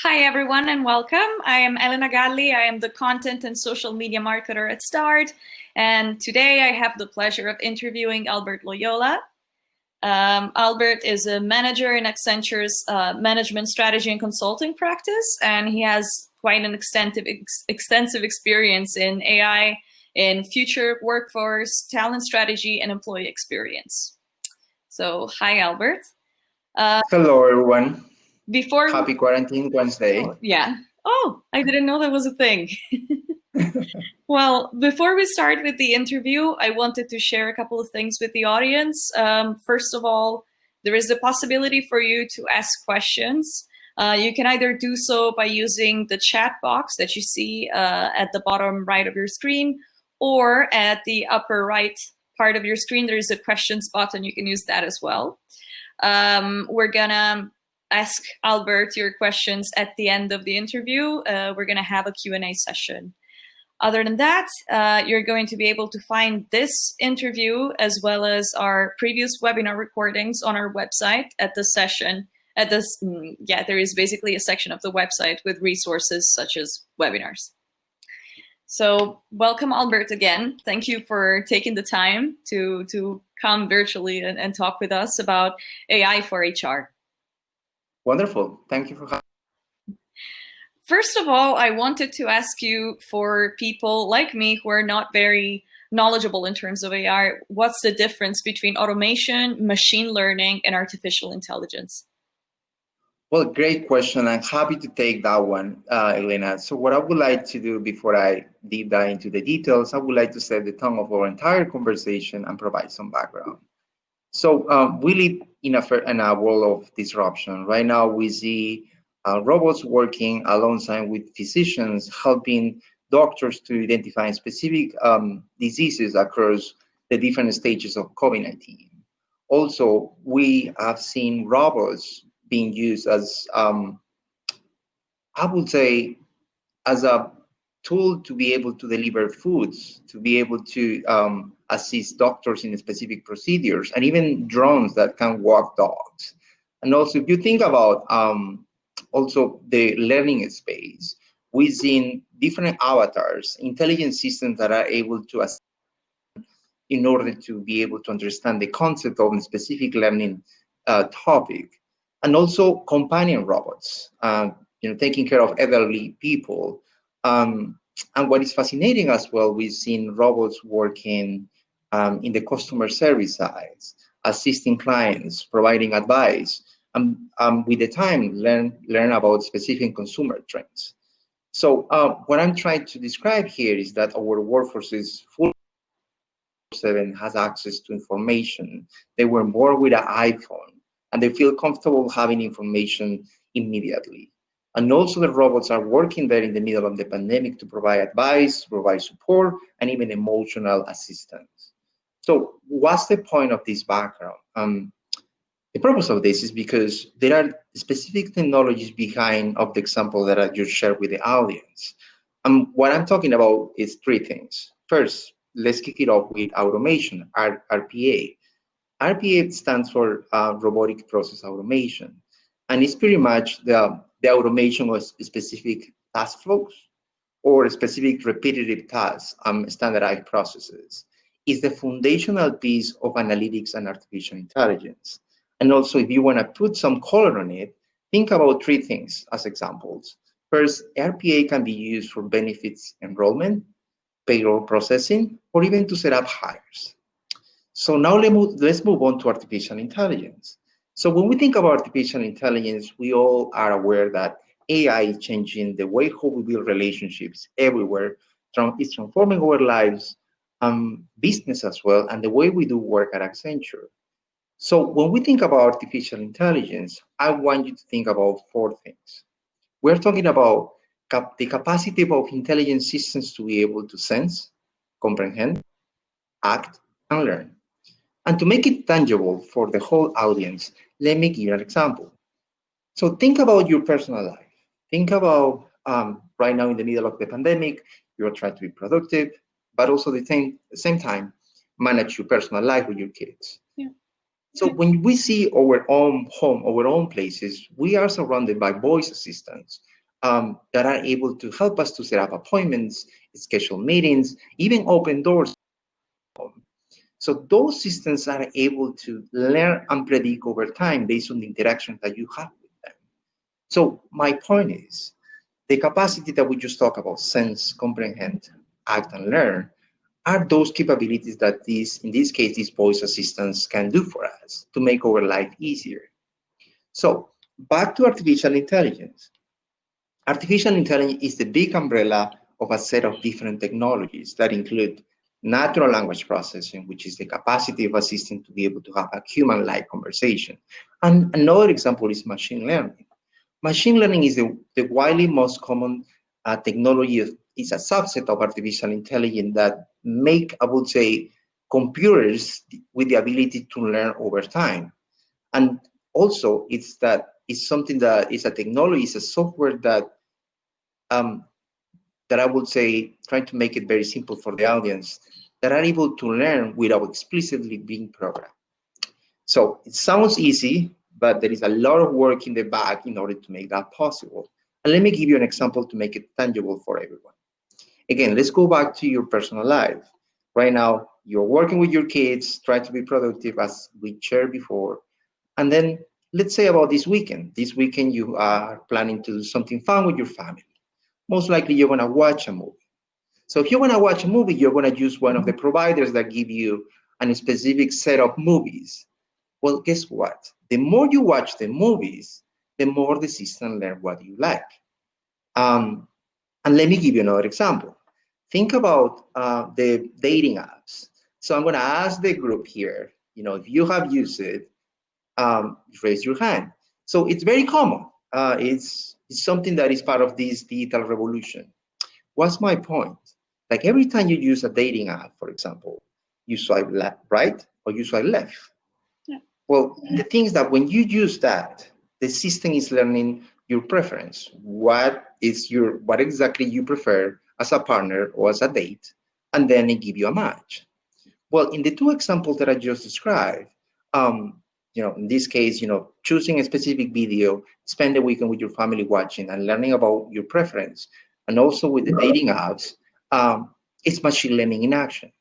Hi, everyone, and welcome. I am Elena Galli. I am the content and social media marketer at Start. And today I have the pleasure of interviewing Albert Loyola. Albert is a manager in Accenture's management strategy and consulting practice, and he has quite an extensive experience in AI, in future workforce, talent strategy, and employee experience. So, hi, Albert. Hello, everyone. Before Happy Quarantine Wednesday. Yeah. Oh, I didn't know that was a thing. Well, before we start with the interview, I wanted to share a couple of things with the audience. First of all, there is the possibility for you to ask questions. You can either do so by using the chat box that you see at the bottom right of your screen, or at the upper right part of your screen, there is a questions button. You can use that as well. We're gonna ask Albert your questions at the end of the interview. We're gonna have a Q&A session. Other than that, you're going to be able to find this interview as well as our previous webinar recordings on our website at the session. There is basically a section of the website with resources such as webinars. So welcome, Albert, again. Thank you for taking the time to come virtually and talk with us about AI for HR. Wonderful. Thank you for having me. First of all, I wanted to ask you, for people like me who are not very knowledgeable in terms of AI, what's the difference between automation, machine learning, and artificial intelligence? Well, great question. I'm happy to take that one, Elena. So what I would like to do before I deep dive into the details, I would like to set the tone of our entire conversation and provide some background. So we live in a world of disruption. Right now, we see robots working alongside with physicians, helping doctors to identify specific diseases across the different stages of COVID-19. Also, we have seen robots being used as, I would say, as a tool to be able to deliver foods, to be able to assist doctors in specific procedures, and even drones that can walk dogs. And also, if you think about also the learning space, we've seen different avatars, intelligent systems that are able to assist in order to be able to understand the concept of a specific learning topic, and also companion robots, taking care of elderly people. And what is fascinating as well, we've seen robots working in the customer service side, assisting clients, providing advice, and with the time learn about specific consumer trends. So what I'm trying to describe here is that our workforce is full 7 has access to information. They were born with an iPhone, and they feel comfortable having information immediately. And also the robots are working there in the middle of the pandemic to provide advice, provide support, and even emotional assistance. So what's the point of this background? The purpose of this is because there are specific technologies behind of the example that I just shared with the audience. What I'm talking about is 3 things. First, let's kick it off with automation, RPA. RPA stands for robotic process automation, and it's pretty much the automation of specific task flows or specific repetitive tasks, standardized processes. It's the foundational piece of analytics and artificial intelligence. And also, if you want to put some color on it, think about 3 things as examples. First, RPA can be used for benefits enrollment, payroll processing, or even to set up hires. So now let's move on to artificial intelligence. So when we think about artificial intelligence, we all are aware that AI is changing the way how we build relationships everywhere. It's transforming our lives, business as well, and the way we do work at Accenture. So when we think about artificial intelligence, I want you to think about 4 things. We're talking about the capacity of intelligent systems to be able to sense, comprehend, act, and learn. And to make it tangible for the whole audience, let me give you an example. So think about your personal life. Think about right now in the middle of the pandemic, you're trying to be productive, but also at the same time, manage your personal life with your kids. Yeah. So when we see our own home, our own places, we are surrounded by voice assistants that are able to help us to set up appointments, schedule meetings, even open doors. So those systems are able to learn and predict over time based on the interaction that you have with them. So my point is, the capacity that we just talked about, sense, comprehend, act, and learn, are those capabilities that in this case, these voice assistants can do for us to make our life easier. So back to artificial intelligence. Artificial intelligence is the big umbrella of a set of different technologies that include natural language processing, which is the capacity of a system to be able to have a human-like conversation. And another example is machine learning. Machine learning is the widely most common technology. It's a subset of artificial intelligence that make, I would say, computers with the ability to learn over time. And also, it's something that is a technology, it's a software um, that I would say, trying to make it very simple for the audience, that are able to learn without explicitly being programmed. So it sounds easy, but there is a lot of work in the back in order to make that possible. And let me give you an example to make it tangible for everyone. Again, let's go back to your personal life. Right now, you're working with your kids, try to be productive as we shared before. And then let's say about this weekend. This weekend, you are planning to do something fun with your family. Most likely, you're going to watch a movie. So if you want to watch a movie, you're going to use one of the providers that give you a specific set of movies. Well, guess what? The more you watch the movies, the more the system learns what you like. Um, and let me give you another example. Think about the dating apps. So I'm going to ask the group here, if you have used it, raise your hand. So it's very common. It's something that is part of this digital revolution. What's my point? Like every time you use a dating app, for example, you swipe left, right, or you swipe left. Yeah. Well, the thing is that when you use that, the system is learning your preference. What exactly you prefer as a partner or as a date, and then it give you a match. Well, in the two examples that I just described, in this case, choosing a specific video, spend the weekend with your family watching and learning about your preference, and also with the dating apps, it's machine learning in action.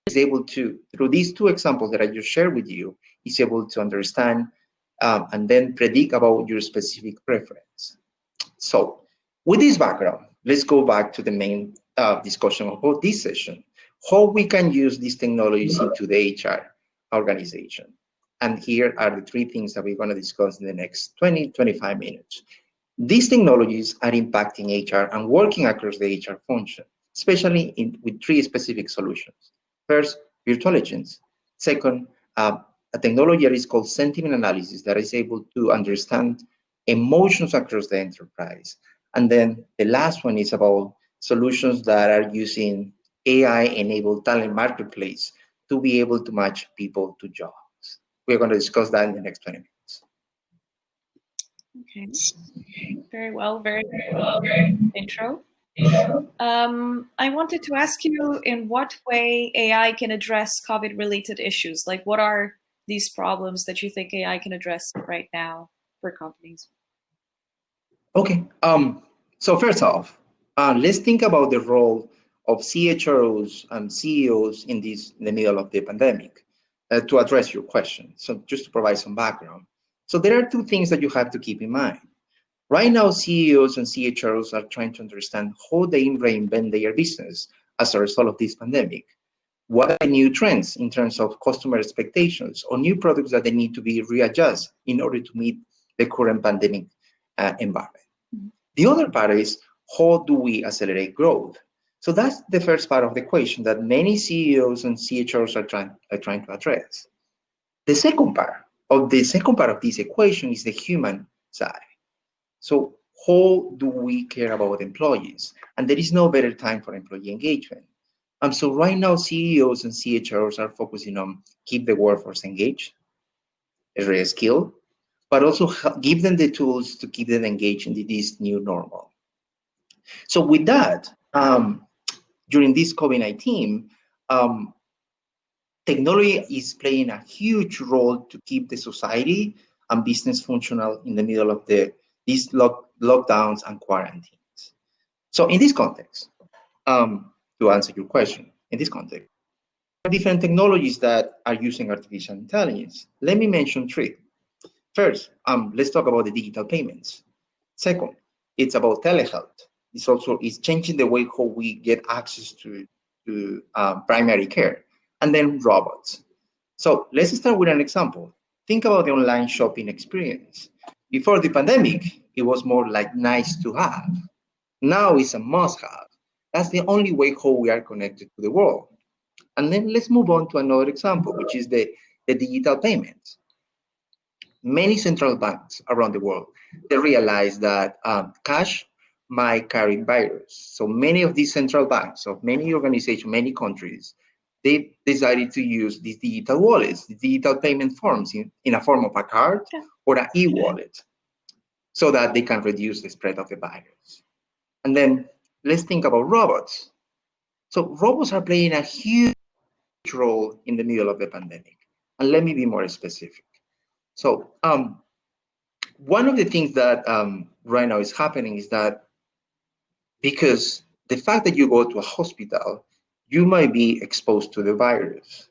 Is able to, through these two examples that I just shared with you, is able to understand and then predict about your specific preference. So, with this background, let's go back to the main discussion about this session, how we can use these technologies into the HR organization. And here are the three things that we're going to discuss in the next 20, 25 minutes. These technologies are impacting HR and working across the HR function, especially with three specific solutions. First, virtual agents. Second, a technology that is called sentiment analysis that is able to understand emotions across the enterprise. And then the last one is about solutions that are using AI-enabled talent marketplace to be able to match people to jobs. We're going to discuss that in the next 20 minutes. Okay. Very well. Very intro. I wanted to ask you in what way AI can address COVID-related issues. Like, what are these problems that you think AI can address right now for companies? Okay. So first off, let's think about the role of CHROs and CEOs in the middle of the pandemic to address your question. So just to provide some background. So there are two things that you have to keep in mind. Right now, CEOs and CHROs are trying to understand how they reinvent their business as a result of this pandemic. What are the new trends in terms of customer expectations or new products that they need to be readjusted in order to meet the current pandemic environment? The other part is, how do we accelerate growth? So that's the first part of the equation that many CEOs and CHROs are trying to address. The second part of this equation is the human side. So how do we care about employees? And there is no better time for employee engagement. So right now, CEOs and CHROs are focusing on keep the workforce engaged, re-skill, but also give them the tools to keep them engaged in this new normal. So with that, during this COVID-19, technology is playing a huge role to keep the society and business functional in the middle of these lockdowns and quarantines. So in this context, to answer your question, in this context, there are different technologies that are using artificial intelligence. Let me mention three. First, let's talk about the digital payments. Second, it's about telehealth. It's changing the way how we get access to primary care, and then robots. So let's start with an example. Think about the online shopping experience. Before the pandemic, it was more like nice to have. Now it's a must have. That's the only way how we are connected to the world. And then let's move on to another example, which is the digital payments. Many central banks around the world, they realize that cash might carry virus. So many of these central banks of many organizations, many countries, they decided to use these digital wallets, the digital payment forms in a form of a card or an e-wallet so that they can reduce the spread of the virus. And then let's think about robots. So robots are playing a huge role in the middle of the pandemic. And let me be more specific. So one of the things that right now is happening is that because the fact that you go to a hospital, you might be exposed to the virus.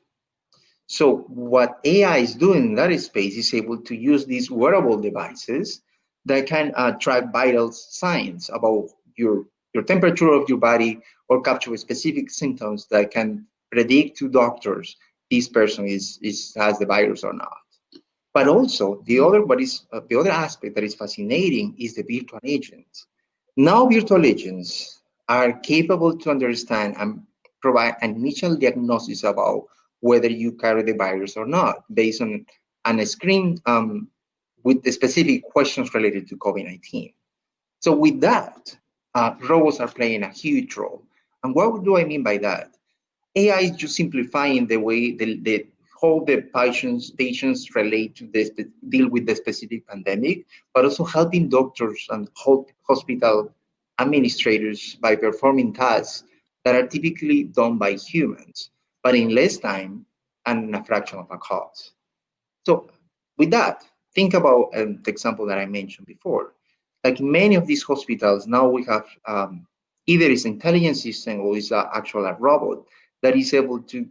So what AI is doing in that space is able to use these wearable devices that can track vital signs about your temperature of your body or capture specific symptoms that can predict to doctors this person has the virus or not. But also the other aspect that is fascinating is the virtual agents. Now virtual agents are capable to understand and provide an initial diagnosis about whether you carry the virus or not, based on a screen with the specific questions related to COVID-19. So with that, robots are playing a huge role. And what do I mean by that? AI is just simplifying the way how the patients relate to this, deal with the specific pandemic, but also helping doctors and hospital administrators by performing tasks that are typically done by humans, but in less time and a fraction of a cost. So with that, think about the example that I mentioned before. Like many of these hospitals, now we have either it's intelligence system or it's actual a robot that is able to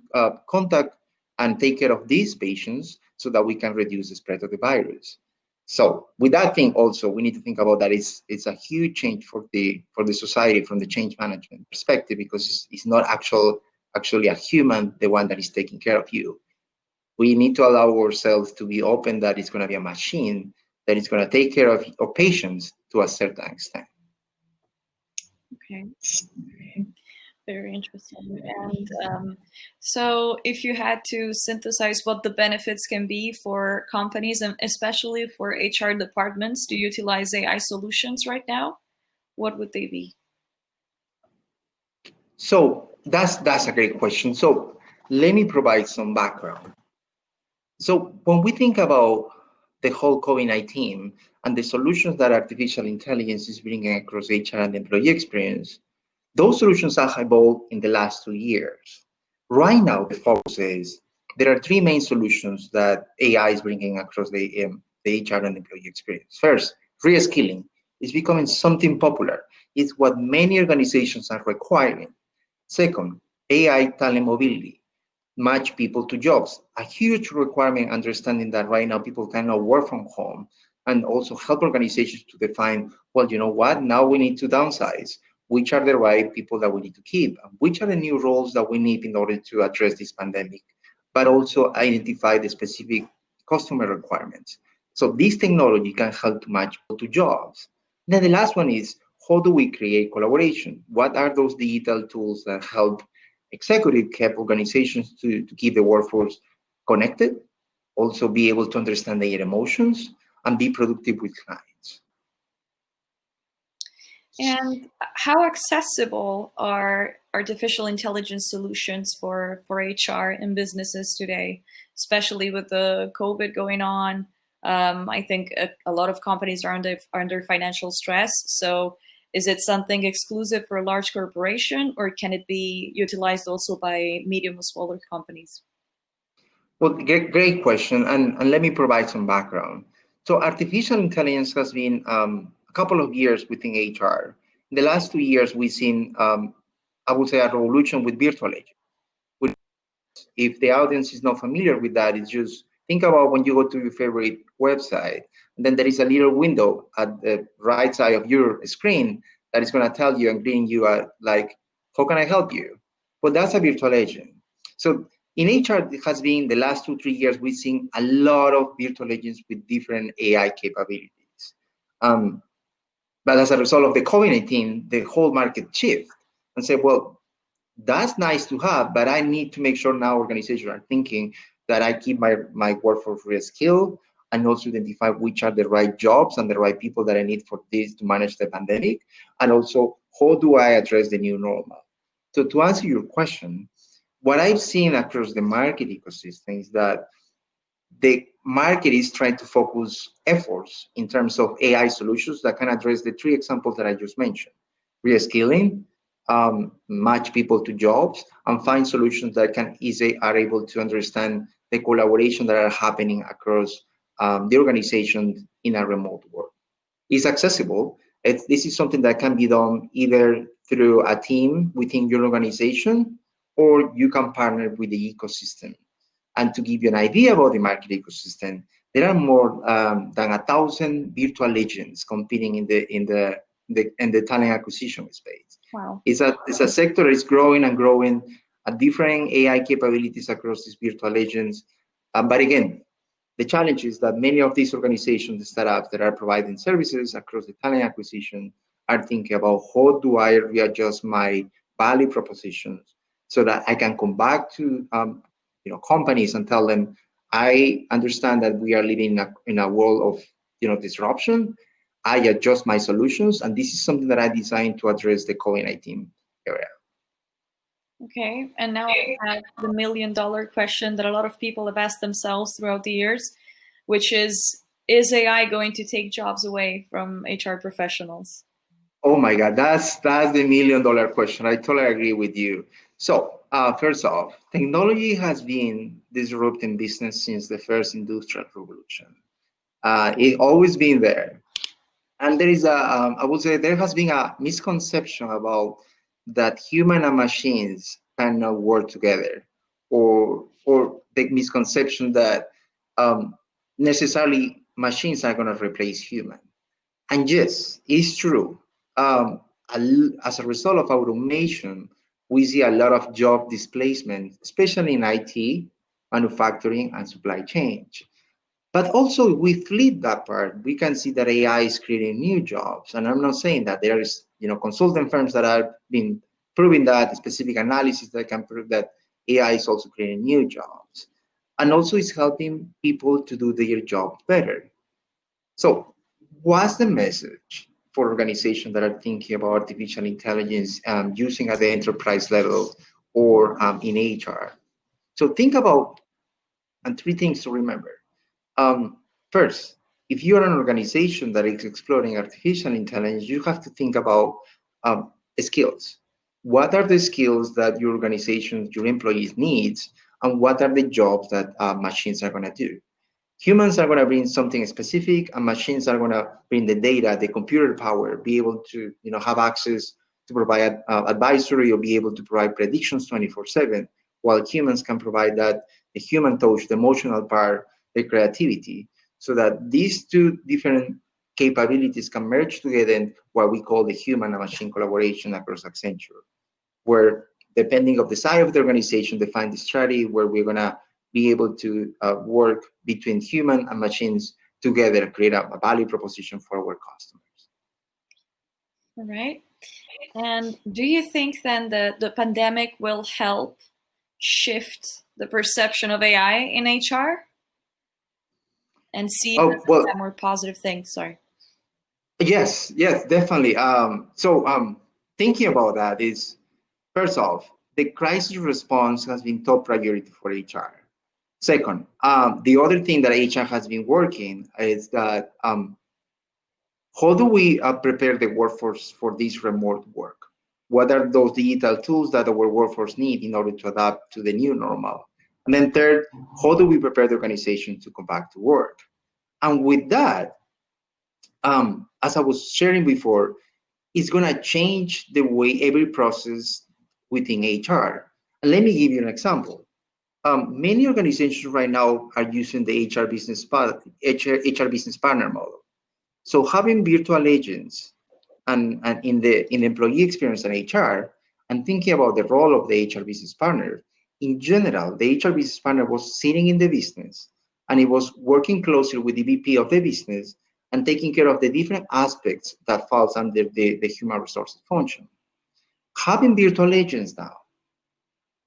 contact and take care of these patients so that we can reduce the spread of the virus. So with that thing also, we need to think about that it's a huge change for the society from the change management perspective, because it's not actually a human, the one that is taking care of you. We need to allow ourselves to be open that it's going to be a machine that is going to take care of patients to a certain extent. Okay. Very interesting. And so if you had to synthesize what the benefits can be for companies and especially for HR departments to utilize AI solutions right now, what would they be? So that's a great question. So let me provide some background. So when we think about the whole COVID-19 and the solutions that artificial intelligence is bringing across HR and employee experience, those solutions have evolved in the last 2 years. Right now, the focus is there are three main solutions that AI is bringing across the HR and employee experience. First, reskilling is becoming something popular. It's what many organizations are requiring. Second, AI talent mobility, match people to jobs. A huge requirement, understanding that right now people cannot work from home, and also help organizations to define, well, you know what, now we need to downsize. Which are the right people that we need to keep? And which are the new roles that we need in order to address this pandemic? But also identify the specific customer requirements. So this technology can help to match people to jobs. Then the last one is, how do we create collaboration? What are those digital tools that help executive help organizations to keep the workforce connected, also be able to understand their emotions, and be productive with clients? And how accessible are artificial intelligence solutions for HR and businesses today, especially with the COVID going on? I think a lot of companies are under financial stress. So is it something exclusive for a large corporation, or can it be utilized also by medium or smaller companies? Well, great question, and let me provide some background. So, artificial intelligence has been a couple of years within HR. In the last 2 years, we've seen, I would say, a revolution with virtual agents. If the audience is not familiar with that, it's just think about when you go to your favorite website, and then there is a little window at the right side of your screen that is going to tell you and bring you like, how can I help you? Well, that's a virtual agent. So in HR, it has been the last 2, 3 years, we've seen a lot of virtual agents with different AI capabilities. Um, but as a result of the COVID-19, the whole market shift and say, well, that's nice to have, but I need to make sure now organizations are thinking that I keep my workforce reskill and also identify which are the right jobs and the right people that I need for this to manage the pandemic. And also, how do I address the new normal? So to answer your question, what I've seen across the market ecosystem is that the market is trying to focus efforts in terms of AI solutions that can address the three examples that I just mentioned: reskilling, match people to jobs, and find solutions that are able to understand the collaboration that are happening across the organization in a remote world. It's accessible. This is something that can be done either through a team within your organization, or you can partner with the ecosystem. And to give you an idea about the market ecosystem, there are more than 1,000 virtual agents competing in the talent acquisition space. Wow. It's a sector that is growing and growing at different AI capabilities across these virtual agents. But again, the challenge is that many of these organizations, the startups that are providing services across the talent acquisition, are thinking about how do I readjust my value propositions so that I can come back to companies and tell them, I understand that we are living in a world of disruption. I adjust my solutions, and this is something that I designed to address the COVID-19 area. Okay, and now I have the $1,000,000 question that a lot of people have asked themselves throughout the years, which is AI going to take jobs away from HR professionals? Oh my God, that's the $1,000,000 question. I totally agree with you. So, first off, technology has been disrupting business since the first industrial revolution. It always been there. And there is I would say there has been a misconception about that human and machines cannot work together, or the misconception that necessarily machines are going to replace humans. And yes, it's true. Um, as a result of automation, we see a lot of job displacement, especially in IT, manufacturing, and supply chain. But also, if we flip that part, we can see that AI is creating new jobs. And I'm not saying that there is, consultant firms that have been proving that, specific analysis that can prove that AI is also creating new jobs. And also, it's helping people to do their job better. So, what's the message for organizations that are thinking about artificial intelligence using at the enterprise level or in HR? So, think about and three things to remember. First, if you're an organization that is exploring artificial intelligence, you have to think about skills. What are the skills that your organization, your employees needs, and what are the jobs that machines are going to do? Humans are going to bring something specific, and machines are going to bring the data, the computer power, be able to have access to provide advisory or be able to provide predictions 24/7, while humans can provide that the human touch, the emotional part, the creativity, so that these two different capabilities can merge together in what we call the human and machine collaboration across Accenture, where depending of the size of the organization, define the strategy where we're going to be able to work between human and machines together, create a value proposition for our customers. All right. And do you think then that the pandemic will help shift the perception of AI in HR and see it Oh, as well, a more positive thing? Sorry. yes, definitely. Thinking about that is, first off, the crisis response has been top priority for HR. Second, the other thing that HR has been working is that how do we prepare the workforce for this remote work? What are those digital tools that our workforce need in order to adapt to the new normal? And then third, how do we prepare the organization to come back to work? And with that, as I was sharing before, it's going to change the way every process within HR. And let me give you an example. Many organizations right now are using the HR business partner model. So having virtual agents and in the employee experience and HR, and thinking about the role of the HR business partner, in general, the HR business partner was sitting in the business and it was working closely with the VP of the business and taking care of the different aspects that falls under the human resources function. Having virtual agents now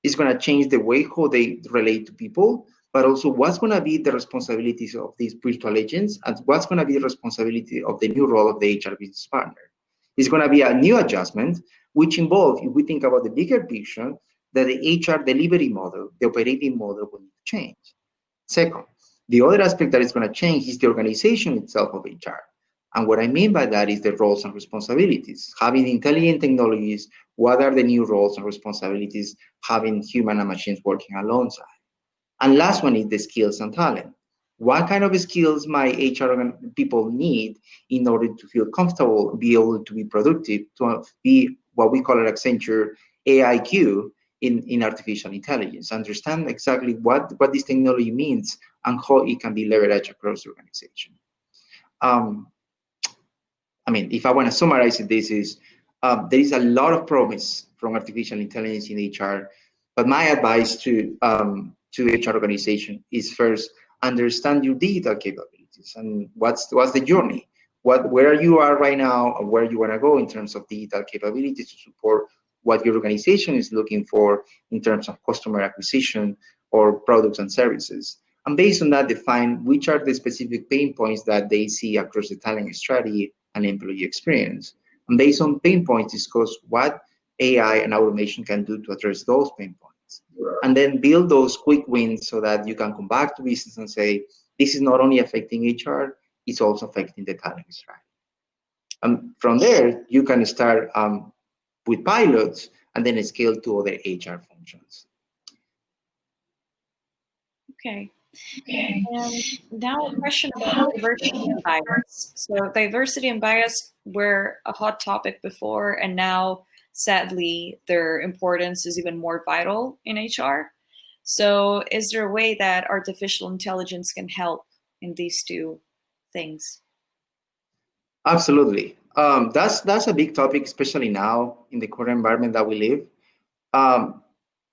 is going to change the way how they relate to people, but also what's going to be the responsibilities of these virtual agents and what's going to be the responsibility of the new role of the HR business partner. It's going to be a new adjustment, which involves, if we think about the bigger picture, that the HR delivery model, the operating model will need to change. Second, the other aspect that is going to change is the organization itself of HR. And what I mean by that is the roles and responsibilities. Having intelligent technologies, what are the new roles and responsibilities having human and machines working alongside? And last one is the skills and talent. What kind of skills my HR people need in order to feel comfortable, be able to be productive, to be what we call at Accenture AIQ in artificial intelligence, understand exactly what this technology means and how it can be leveraged across the organization. I mean, if I want to summarize it, this is there is a lot of promise from artificial intelligence in HR, but my advice to HR organization is first understand your digital capabilities and what's the journey, where you are right now and where you want to go in terms of digital capabilities to support what your organization is looking for in terms of customer acquisition or products and services. And based on that, define which are the specific pain points that they see across the talent strategy and employee experience. And based on pain points, discuss what AI and automation can do to address those pain points. And then build those quick wins so that you can come back to business and say, this is not only affecting HR, it's also affecting the talent strategy. And from there, you can start with pilots and then scale to other HR functions. Okay. And now a question about diversity and bias. So diversity and bias were a hot topic before, and now, sadly, their importance is even more vital in HR. So is there a way that artificial intelligence can help in these two things? Absolutely. That's a big topic, especially now in the current environment that we live. Um,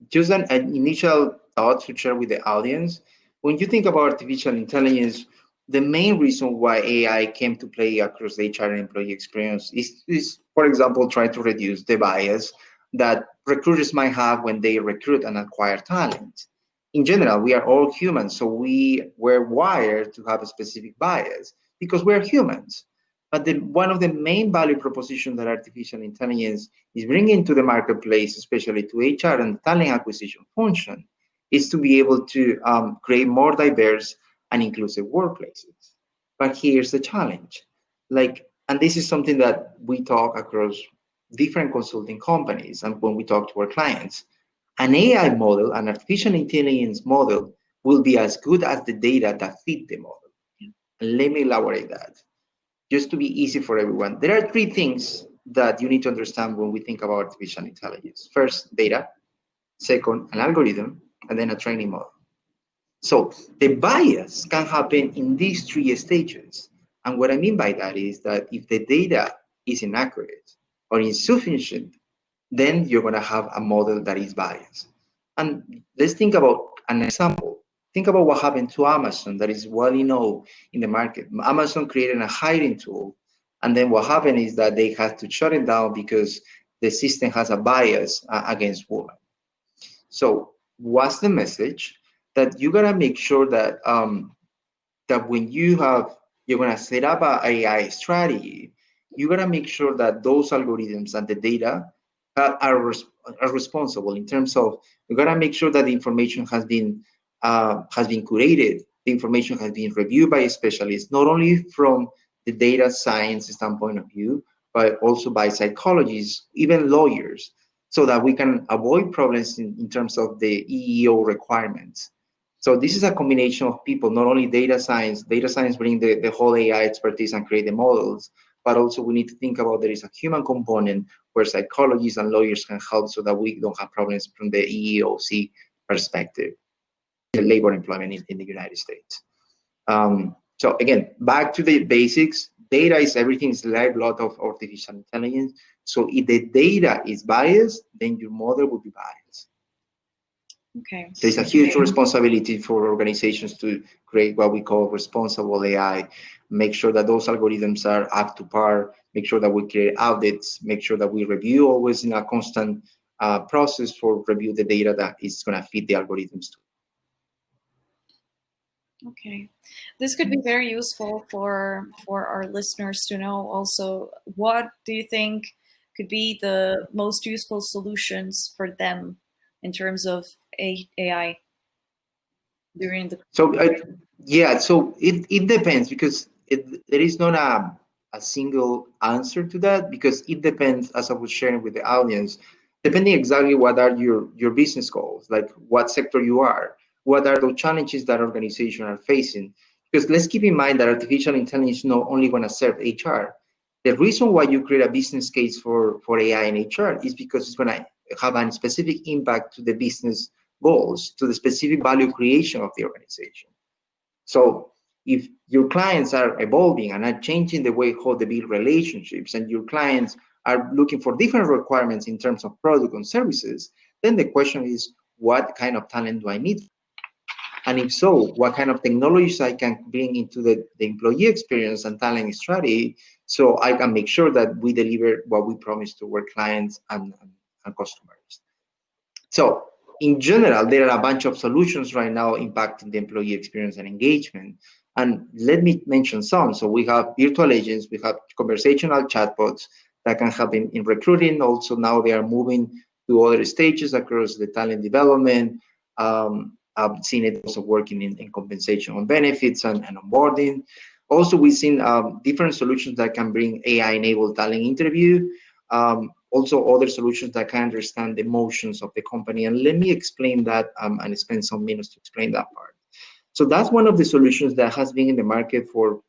just an initial thought to share with the audience. When you think about artificial intelligence, the main reason why AI came to play across the HR and employee experience is, for example, trying to reduce the bias that recruiters might have when they recruit and acquire talent. In general, we are all humans, so we were wired to have a specific bias because we're humans. But one of the main value propositions that artificial intelligence is bringing to the marketplace, especially to HR and talent acquisition function, is to be able to create more diverse and inclusive workplaces. But here's the challenge. And this is something that we talk across different consulting companies and when we talk to our clients. An AI model, an artificial intelligence model, will be as good as the data that fit the model. And let me elaborate that just to be easy for everyone. There are three things that you need to understand when we think about artificial intelligence. First, data. Second, an algorithm, and then a training model. So the bias can happen in these three stages. And what I mean by that is that if the data is inaccurate or insufficient, then you're going to have a model that is biased. And let's think about an example. Think about what happened to Amazon that is well known in the market. Amazon created a hiring tool, and then what happened is that they had to shut it down because the system has a bias against women. So what's the message? That you gotta make sure that that when you're gonna set up a AI strategy, you gotta make sure that those algorithms and the data are responsible in terms of you gotta make sure that the information has been curated, the information has been reviewed by specialists, not only from the data science standpoint of view, but also by psychologists, even lawyers, so that we can avoid problems in terms of the EEO requirements. So this is a combination of people, not only data science bring the whole AI expertise and create the models, but also we need to think about there is a human component where psychologists and lawyers can help so that we don't have problems from the EEOC perspective, the labor employment in the United States. So again, back to the basics, data is everything, is the lifeblood of artificial intelligence. So if the data is biased, then your model will be biased. Okay. There's a huge responsibility for organizations to create what we call responsible AI, make sure that those algorithms are up to par, make sure that we create audits, make sure that we review always in a constant process for review the data that is going to fit the algorithms. Okay, this could be very useful for our listeners to know. Also, what do you think could be the most useful solutions for them in terms of AI during the? So yeah, so it depends because there is not a single answer to that because it depends, as I was sharing with the audience, depending exactly what are your business goals, like what sector you are, what are the challenges that organizations are facing. Because let's keep in mind that artificial intelligence is not only going to serve HR. The reason why you create a business case for AI and HR is because it's going to have a specific impact to the business goals, to the specific value creation of the organization. So if your clients are evolving and are changing the way how they build relationships and your clients are looking for different requirements in terms of product and services, then the question is, what kind of talent do I need? And if so, what kind of technologies I can bring into the employee experience and talent strategy so I can make sure that we deliver what we promise to our clients and customers. So in general, there are a bunch of solutions right now impacting the employee experience and engagement. And let me mention some. So we have virtual agents, we have conversational chatbots that can help in recruiting. Also now they are moving to other stages across the talent development. I've seen it also working in compensation on benefits and onboarding. Also, we've seen different solutions that can bring AI-enabled talent interview. Also other solutions that can understand the emotions of the company. And let me explain that and spend some minutes to explain that part. So that's one of the solutions that has been in the market for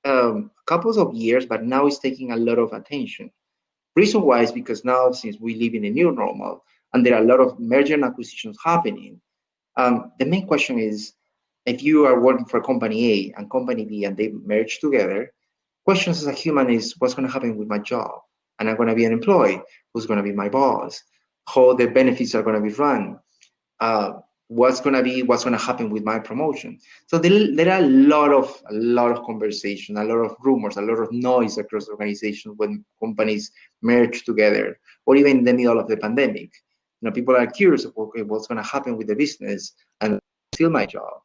a couple of years, but now it's taking a lot of attention. Reason why is because now, since we live in a new normal, and there are a lot of merger and acquisitions happening, the main question is, if you are working for company A and company B and they merge together, questions as a human is what's going to happen with my job? And I'm going to be an employee. Who's going to be my boss? How the benefits are going to be run? What's going to happen with my promotion? So there are a lot of conversation, a lot of rumors, a lot of noise across the organization when companies merge together, or even in the middle of the pandemic. People are curious of okay, what's going to happen with the business and still my job.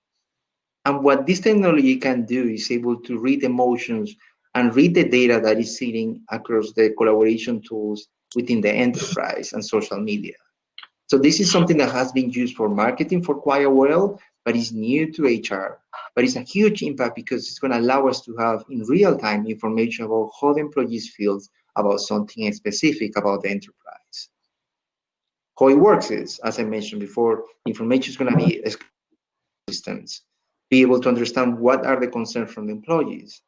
And what this technology can do is able to read emotions and read the data that is sitting across the collaboration tools within the enterprise and social media. So this is something that has been used for marketing for quite a while, but is new to HR. But it's a huge impact because it's going to allow us to have in real time information about how the employees feel about something specific about the enterprise. How it works is, as I mentioned before, information is going to be systems, be able to understand what are the concerns from the employees,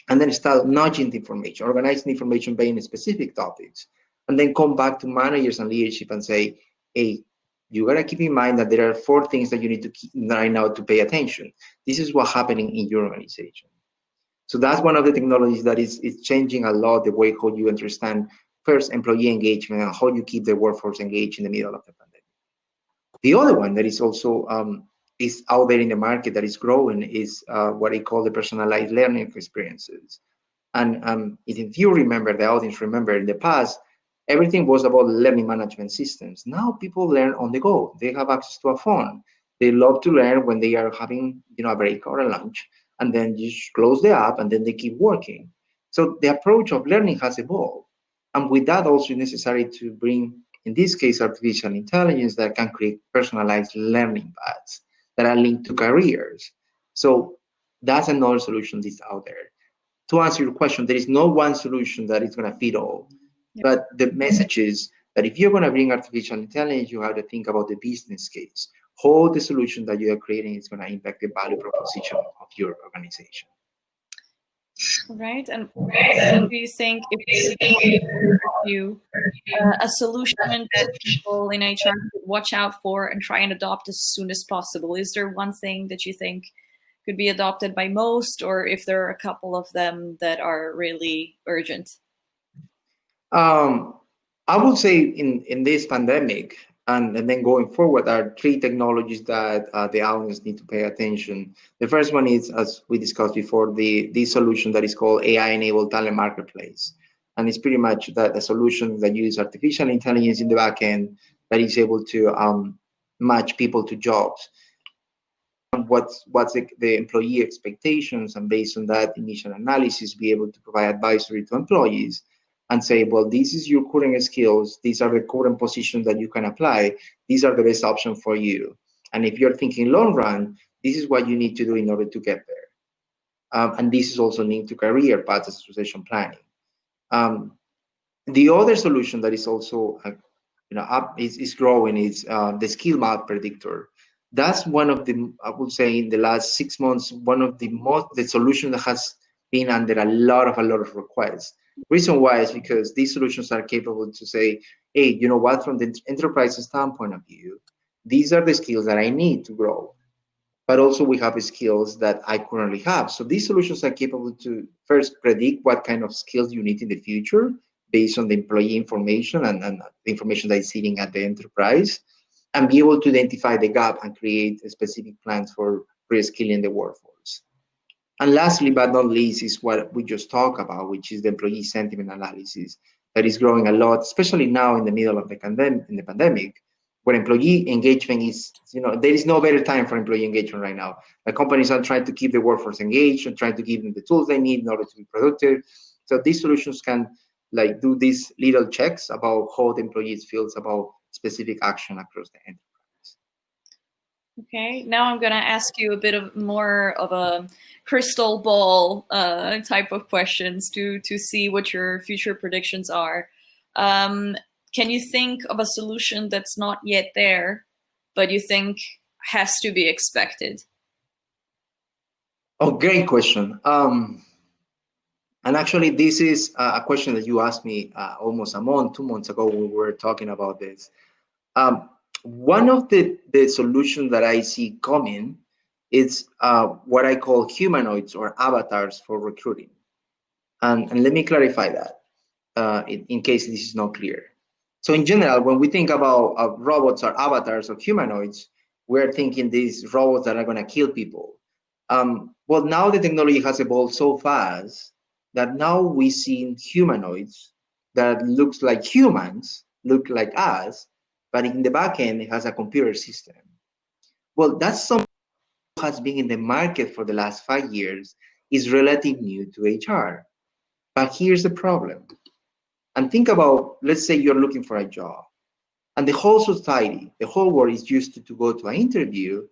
and then start nudging the information, organizing the information based on specific topics, and then come back to managers and leadership and say, hey, you gotta keep in mind that there are 4 things that you need to keep right now to pay attention. This is what's happening in your organization. So that's one of the technologies that is changing a lot the way how you understand first employee engagement and how you keep the workforce engaged in the middle of the pandemic. The other one that is also is out there in the market that is growing is what I call the personalized learning experiences. And if you remember, the audience remember in the past, everything was about learning management systems. Now people learn on the go. They have access to a phone. They love to learn when they are having a break or a lunch, and then you just close the app and then they keep working. So the approach of learning has evolved. And with that also necessary to bring, in this case, artificial intelligence that can create personalized learning paths that are linked to careers. So that's another solution that's out there. To answer your question, there is no one solution that is going to fit all. Yeah. But the message is that if you're going to bring artificial intelligence, you have to think about the business case. how the solution that you are creating is going to impact the value proposition of your organization. Right. And what do you think, if you a solution that people in HR could watch out for and try and adopt as soon as possible? Is there one thing that you think could be adopted by most, or if there are a couple of them that are really urgent? Um, I would say in this pandemic and then going forward are three technologies that the audience need to pay attention. The first one is, as we discussed before, the solution that is called AI-enabled talent marketplace. And it's pretty much that a solution that uses artificial intelligence in the back end that is able to match people to jobs. What's the employee expectations, and based on that initial analysis be able to provide advisory to employees and say, well, this is your current skills, these are the current positions that you can apply, these are the best options for you, and if you're thinking long run, this is what you need to do in order to get there. And this is also linked to career paths and succession planning. The other solution that is also is growing is the skill map predictor. That's one of the, I would say, in the last 6 months, one of the solution that has been under a lot of requests. Reason why is because these solutions are capable to say, hey, you know what, from the enterprise standpoint of view, these are the skills that I need to grow, but also we have skills that I currently have. So these solutions are capable to first predict what kind of skills you need in the future based on the employee information and the information that is sitting at the enterprise, and be able to identify the gap and create specific plans for reskilling the workforce. And lastly, but not least, is what we just talked about, which is the employee sentiment analysis that is growing a lot, especially now in the middle of the pandemic, where employee engagement is, there is no better time for employee engagement right now. The companies are trying to keep the workforce engaged and trying to give them the tools they need in order to be productive. So these solutions can do these little checks about how the employees feels about specific action across the enterprise. Okay, now I'm going to ask you a bit of more of a crystal ball type of questions to see what your future predictions are. Can you think of a solution that's not yet there, but you think has to be expected? Oh, great question. And actually, this is a question that you asked me almost a month, 2 months ago when we were talking about this. One of the solutions that I see coming is what I call humanoids or avatars for recruiting. And let me clarify that in case this is not clear. So in general, when we think about robots or avatars or humanoids, we're thinking these robots that are going to kill people. Well, now the technology has evolved so fast that now we see humanoids that looks like humans, look like us, but in the back end, it has a computer system. Well, that's something that has been in the market for the last 5 years, is relatively new to HR. But here's the problem. And think about, let's say you're looking for a job, and the whole society, the whole world is used to go to an interview,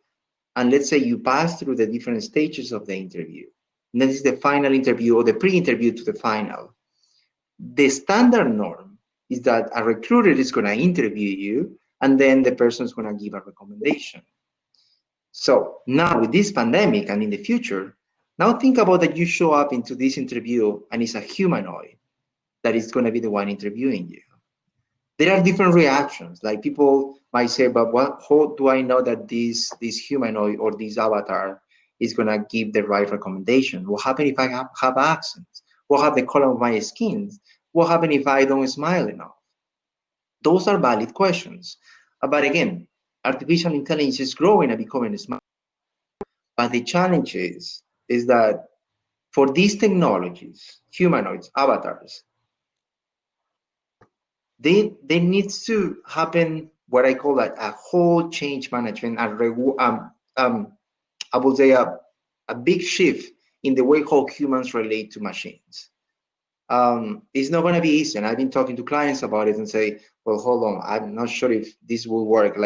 and let's say you pass through the different stages of the interview. And this is the final interview or the pre-interview to the final. The standard norm is that a recruiter is going to interview you, and then the person is going to give a recommendation. So now with this pandemic and in the future, now think about that you show up into this interview and it's a humanoid that is going to be the one interviewing you. There are different reactions. Like people might say, but how do I know that this humanoid or this avatar is going to give the right recommendation? What happens if I have accents? What happens the color of my skin? What happens if I don't smile enough? Those are valid questions. But again, artificial intelligence is growing and becoming smart. But the challenge is that for these technologies, humanoids, avatars, they needs to happen what I call like a whole change management and I would say a big shift in the way how humans relate to machines. It's not going to be easy, and I've been talking to clients about it and say, well, hold on, I'm not sure if this will work.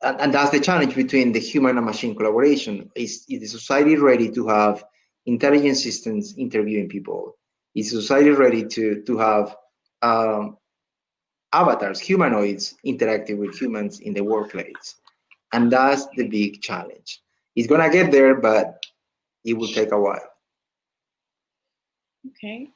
And that's the challenge between the human and machine collaboration. Is the society ready to have intelligent systems interviewing people? Is society ready to have avatars, humanoids interacting with humans in the workplace? And that's the big challenge. It's going to get there, but it will take a while. Okay.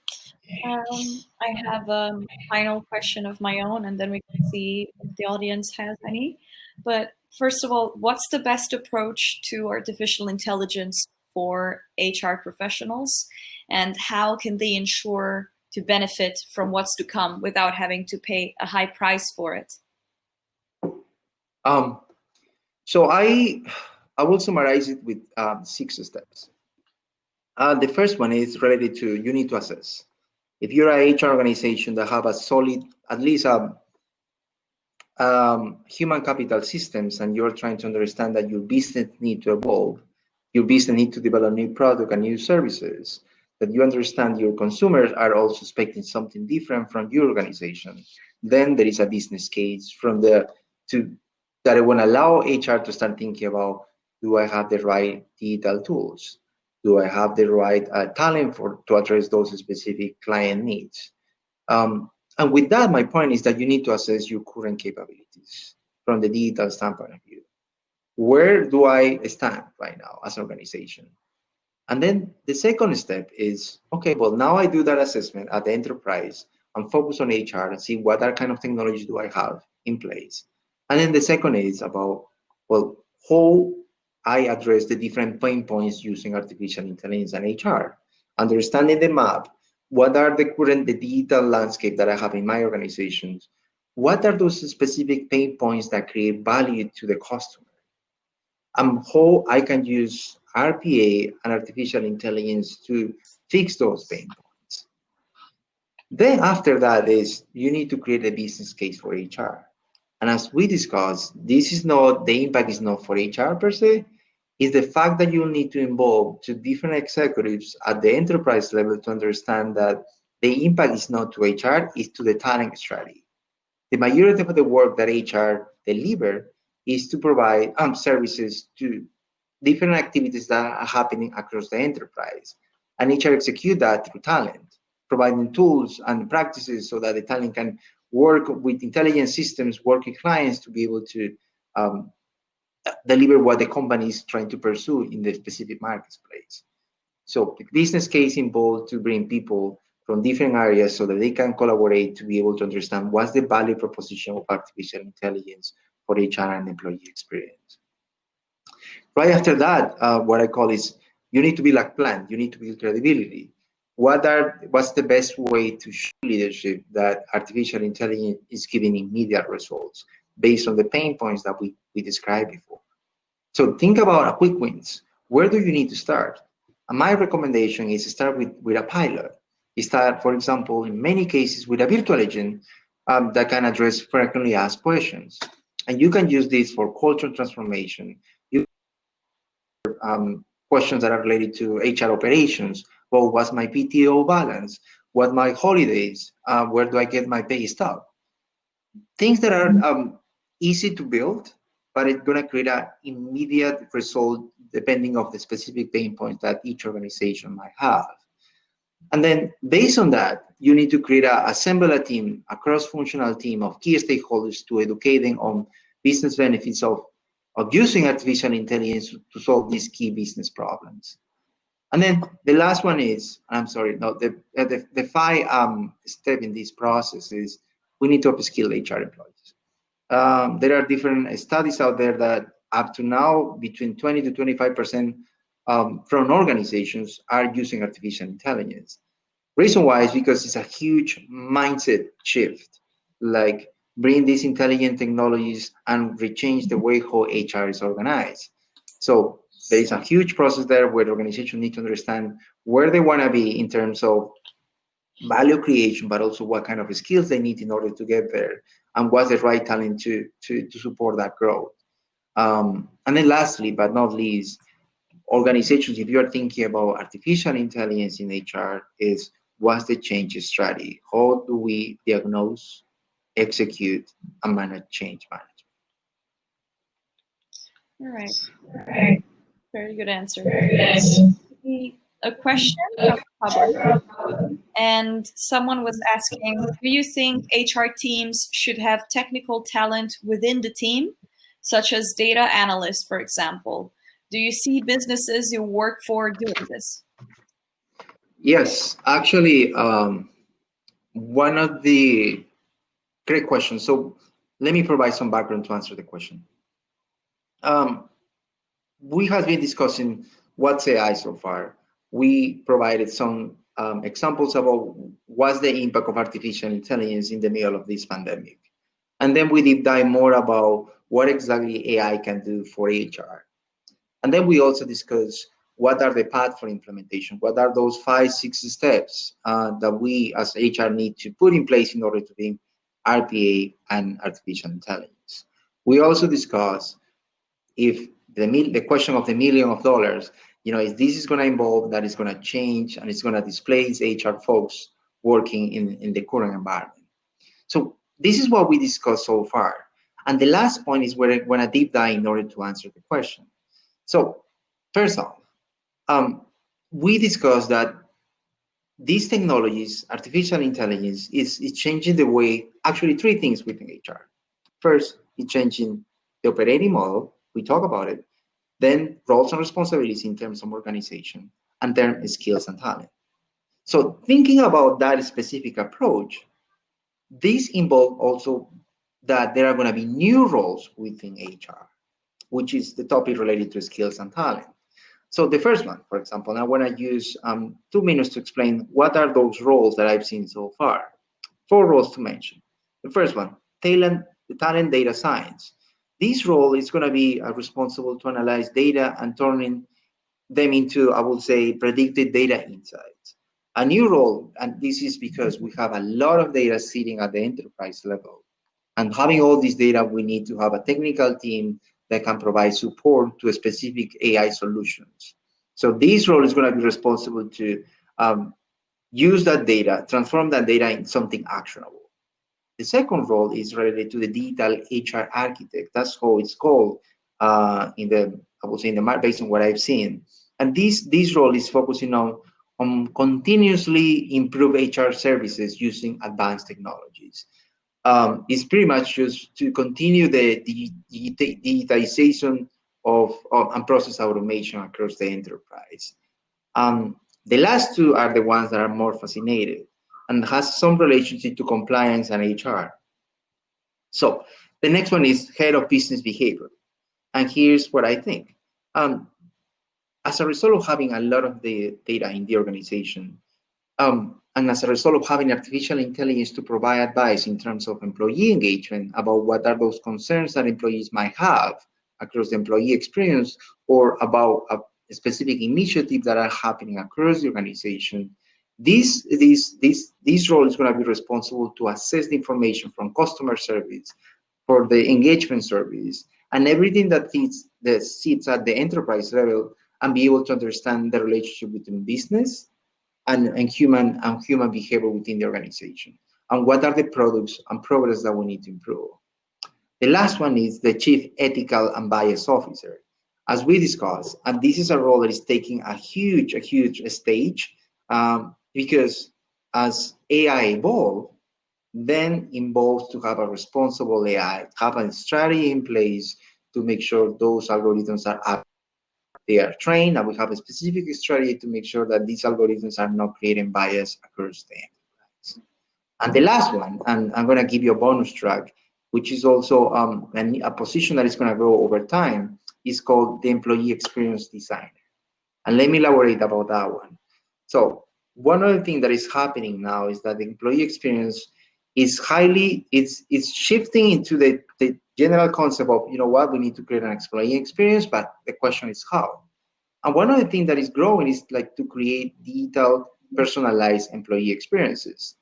I have a final question of my own, and then we can see if the audience has any. But first of all, what's the best approach to artificial intelligence for HR professionals, and how can they ensure to benefit from what's to come without having to pay a high price for it? Um, so I will summarize it with 6 steps. The first one is related to you need to assess. If you're a HR organization that have a solid, at least a human capital systems, and you're trying to understand that your business need to evolve, your business need to develop new product and new services, that you understand your consumers are also expecting something different from your organization, then there is a business case from the to that it will allow HR to start thinking about, do I have the right digital tools? Do I have the right talent to address those specific client needs? And with that, my point is that you need to assess your current capabilities from the digital standpoint of view. Where do I stand right now as an organization? And then the second step is, okay, well, now I do that assessment at the enterprise and focus on HR and see what other kind of technology do I have in place. And then the second is about, well, how I address the different pain points using artificial intelligence and HR, understanding the map, what are the digital landscape that I have in my organizations, what are those specific pain points that create value to the customer, and how I can use RPA and artificial intelligence to fix those pain points. Then after that is you need to create a business case for HR. And as we discussed, this is not, the impact is not for HR per se, is the fact that you need to involve to different executives at the enterprise level to understand that the impact is not to HR, it's to the talent strategy. The majority of the work that HR deliver is to provide services to different activities that are happening across the enterprise. And HR execute that through talent, providing tools and practices so that the talent can work with intelligent systems, work with clients to be able to um, deliver what the company is trying to pursue in the specific marketplace. So the business case involved to bring people from different areas so that they can collaborate to be able to understand what's the value proposition of artificial intelligence for HR and employee experience. Right after that, what I call is you need to build a plan. You need to build credibility. What's the best way to show leadership that artificial intelligence is giving immediate results based on the pain points that we described before? So think about a quick wins. Where do you need to start? And my recommendation is to start with a pilot. You start, for example, in many cases with a virtual agent that can address frequently asked questions. And you can use this for cultural transformation. You questions that are related to HR operations. Well, what's my PTO balance? What my holidays? Where do I get my pay stub? Things that are easy to build, but it's going to create an immediate result depending of the specific pain points that each organization might have. And then based on that, you need to assemble a team, a cross-functional team of key stakeholders to educate them on business benefits of using artificial intelligence to solve these key business problems. And then the last one is, I'm sorry, no, the five step in this process is we need to upskill HR employees. There are different studies out there that up to now, between 20 to 25% from organizations are using artificial intelligence. Reason why is because it's a huge mindset shift, like bring these intelligent technologies and rechange the way how HR is organized. So there is a huge process there where the organization need to understand where they want to be in terms of value creation, but also what kind of skills they need in order to get there, and what's the right talent to support that growth. And then lastly, but not least, organizations, if you're thinking about artificial intelligence in HR, is what's the change strategy? How do we diagnose, execute, and manage change management? All right. Very good answer. A question from the public, and someone was asking, do you think HR teams should have technical talent within the team such as data analysts, for example? Do you see businesses you work for doing this? Yes, actually, one of the great questions. So let me provide some background to answer the question. Um, we have been discussing what's AI so far. We provided some examples about what's the impact of artificial intelligence in the middle of this pandemic. And then we deep dive more about what exactly AI can do for HR. And then we also discuss what are the paths for implementation, what are those 5, 6 steps that we as HR need to put in place in order to bring RPA and artificial intelligence. We also discuss if the question of the $1 million, if this is going to involve that is going to change and it's going to displace HR folks working in the current environment. So this is what we discussed so far. And the last point is where I want to deep dive in order to answer the question. So first off, we discussed that these technologies, artificial intelligence, is changing the way, actually three things within HR. First, it's changing the operating model. We talk about it. Then roles and responsibilities in terms of organization, and then skills and talent. So thinking about that specific approach, this involves also that there are going to be new roles within HR, which is the topic related to skills and talent. So the first one, for example, I want to use 2 minutes to explain what are those roles that I've seen so far. 4 roles to mention. The first one, talent data science. This role is going to be responsible to analyze data and turning them into, I would say, predicted data insights. A new role, and this is because we have a lot of data sitting at the enterprise level. And having all this data, we need to have a technical team that can provide support to specific AI solutions. So this role is going to be responsible to use that data, transform that data in something actionable. The second role is related to the digital HR architect. That's how it's called I would say based on what I've seen. And this role is focusing on continuously improve HR services using advanced technologies. It's pretty much just to continue the digitization of and process automation across the enterprise. The last two are the ones that are more fascinated and has some relationship to compliance and HR. So the next one is head of business behavior. And here's what I think. As a result of having a lot of the data in the organization, and as a result of having artificial intelligence to provide advice in terms of employee engagement about what are those concerns that employees might have across the employee experience or about a specific initiative that are happening across the organization, this role is going to be responsible to assess the information from customer service, for the engagement service, and everything that sits at the enterprise level and be able to understand the relationship between business and human behavior within the organization, and what are the products and progress that we need to improve. The last one is the chief ethical and bias officer, as we discussed, and this is a role that is taking a huge stage because as AI evolve, then involves to have a responsible AI, have a strategy in place to make sure those algorithms are they are trained, and we have a specific strategy to make sure that these algorithms are not creating bias across the enterprise. And the last one, and I'm going to give you a bonus track, which is also a position that is going to grow over time, is called the employee experience designer. And let me elaborate about that one. So one other thing that is happening now is that the employee experience is it's shifting into the general concept of, you know what, we need to create an employee experience, but the question is how. And one other thing that is growing is like to create digital personalized employee experiences.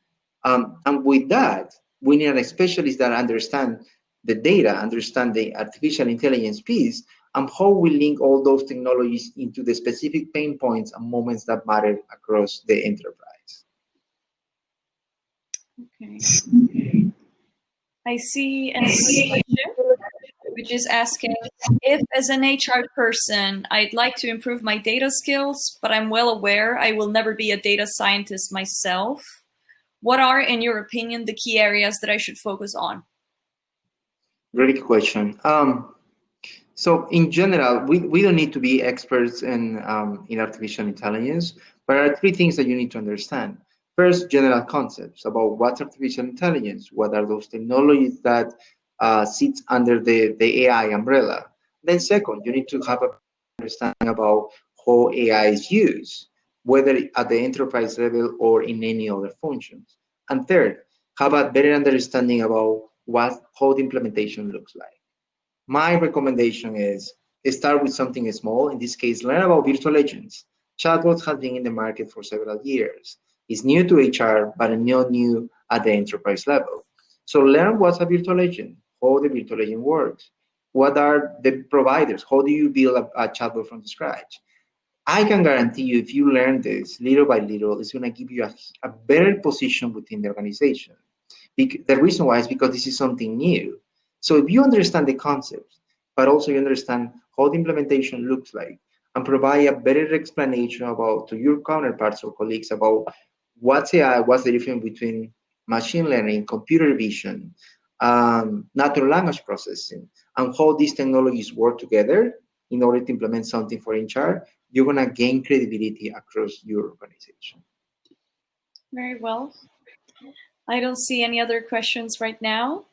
And with that, we need a specialist that understand the data, understand the artificial intelligence piece, and how we link all those technologies into the specific pain points and moments that matter across the enterprise. Okay. I see another question, which is asking, if as an HR person, I'd like to improve my data skills, but I'm well aware I will never be a data scientist myself, what are, in your opinion, the key areas that I should focus on? Great question. So in general, we don't need to be experts in artificial intelligence, but there are three things that you need to understand. First, general concepts about what's artificial intelligence, what are those technologies that sit under the AI umbrella. Then second, you need to have a understanding about how AI is used, whether at the enterprise level or in any other functions. And third, have a better understanding about how the implementation looks like. My recommendation is start with something small. In this case, learn about virtual agents. Chatbots have been in the market for several years. It's new to HR, but not new at the enterprise level. So learn what's a virtual agent, how the virtual agent works, what are the providers, how do you build a chatbot from scratch. I can guarantee you, if you learn this little by little, it's going to give you a better position within the organization. The reason why is because this is something new. So if you understand the concepts, but also you understand how the implementation looks like, and provide a better explanation about to your counterparts or colleagues about what's AI, what's the difference between machine learning, computer vision, natural language processing, and how these technologies work together in order to implement something for HR, you're gonna gain credibility across your organization. Very well. I don't see any other questions right now.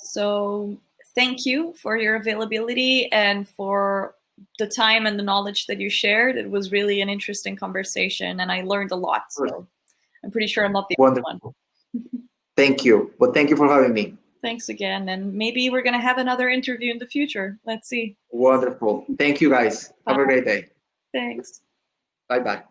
So thank you for your availability and for the time and the knowledge that you shared. It was really an interesting conversation and I learned a lot. So I'm pretty sure I'm not the only one. Wonderful. Thank you. Well, thank you for having me. Thanks again. And maybe we're going to have another interview in the future. Let's see. Wonderful. Thank you, guys. Have a great day. Thanks. Bye-bye.